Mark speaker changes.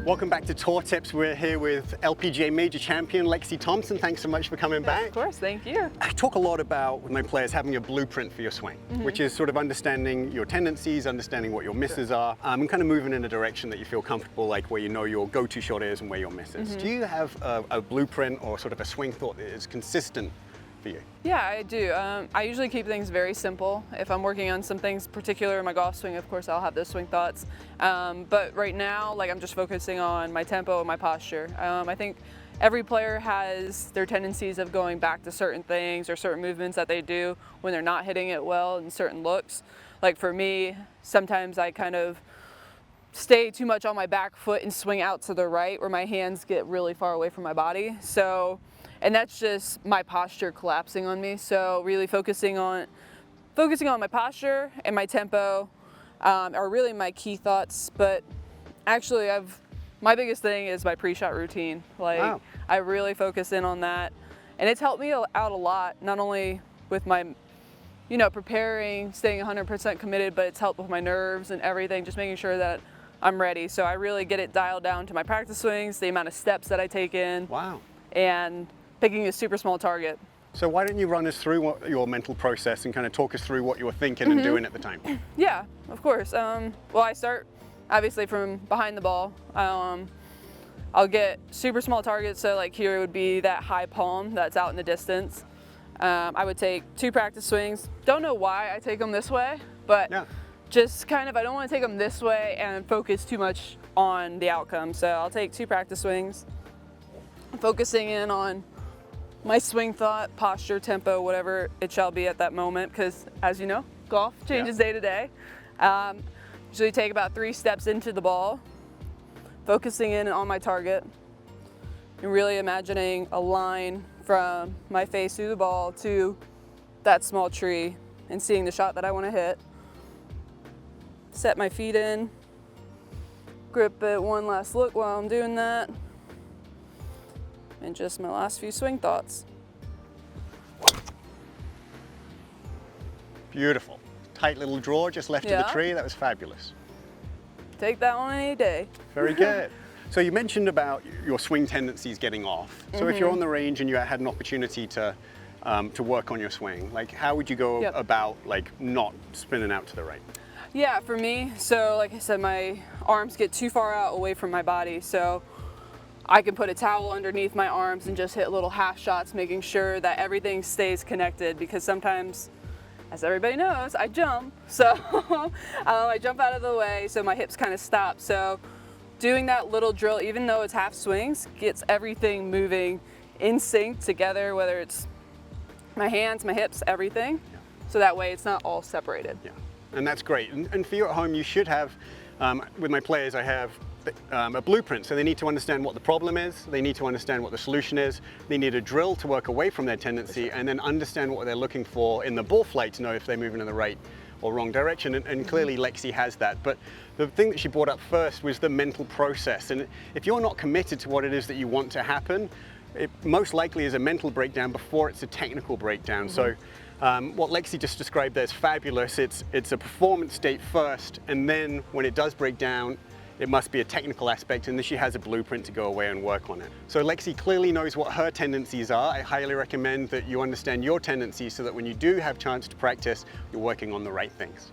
Speaker 1: Welcome back to Tour Tips. We're here with LPGA Major Champion Lexi Thompson. Thanks so much for coming back.
Speaker 2: Of course, thank you.
Speaker 1: I talk a lot about, with my players, having a blueprint for your swing, which is sort of understanding your tendencies, understanding what your misses are, and kind of moving in a direction that you feel comfortable, like where you know your go-to shot is and where your misses. Do you have a blueprint or sort of a swing thought that is consistent for you?
Speaker 2: Yeah, I do. I usually keep things very simple. If I'm working on some things particular in my golf swing, of course, I'll have those swing thoughts. But right now, like, I'm just focusing on my tempo and my posture. I think every player has their tendencies of going back to certain things or certain movements that they do when they're not hitting it well in certain looks. Like for me, sometimes I kind of stay too much on my back foot and swing out to the right where my hands get really far away from my body. And that's just my posture collapsing on me. So really focusing on my posture and my tempo are really my key thoughts. But actually, my biggest thing is my pre-shot routine. Like, wow. I really focus in on that, and it's helped me out a lot. Not only with my, preparing, staying 100% committed, but it's helped with my nerves and everything. Just making sure that I'm ready. So I really get it dialed down to my practice swings, the amount of steps that I take in.
Speaker 1: Wow. And
Speaker 2: picking a super small target.
Speaker 1: So why don't you run us through your mental process and kind of talk us through what you were thinking and doing at the time?
Speaker 2: Yeah, of course. Well, I start obviously from behind the ball. I'll get super small targets. So like here would be that high palm that's out in the distance. I would take 2 practice swings. Don't know why I take them this way, but yeah. Just kind of, I don't want to take them this way and focus too much on the outcome. So I'll take 2 practice swings, focusing in on my swing thought, posture, tempo, whatever it shall be at that moment, because as you know, golf changes day to day. Usually take about 3 steps into the ball, focusing in on my target, and really imagining a line from my face through the ball to that small tree and seeing the shot that I want to hit. Set my feet in, grip it one last look while I'm doing that. And just my last few swing thoughts.
Speaker 1: Beautiful. Tight little draw just left of the tree. That was fabulous.
Speaker 2: Take that one any day.
Speaker 1: Very good. So you mentioned about your swing tendencies getting off. So if you're on the range and you had an opportunity to work on your swing, like how would you go about like not spinning out to the right?
Speaker 2: Yeah, for me, so like I said, my arms get too far out away from my body. So I can put a towel underneath my arms and just hit little half shots, making sure that everything stays connected, because sometimes, as everybody knows, I jump. So I jump out of the way so my hips kind of stop. So doing that little drill, even though it's half swings, gets everything moving in sync together, whether it's my hands, my hips, everything. Yeah. So that way it's not all separated. Yeah,
Speaker 1: and that's great. And for you at home, you should have, with my players, I have a blueprint. So they need to understand what the problem is, they need to understand what the solution is, they need a drill to work away from their tendency, and then understand what they're looking for in the ball flight to know if they're moving in the right or wrong direction. And clearly Lexi has that. But the thing that she brought up first was the mental process. And if you're not committed to what it is that you want to happen, it most likely is a mental breakdown before it's a technical breakdown. So what Lexi just described there is fabulous. It's a performance state first, and then when it does break down, it must be a technical aspect, and then she has a blueprint to go away and work on it. So Lexi clearly knows what her tendencies are. I highly recommend that you understand your tendencies so that when you do have chance to practice, you're working on the right things.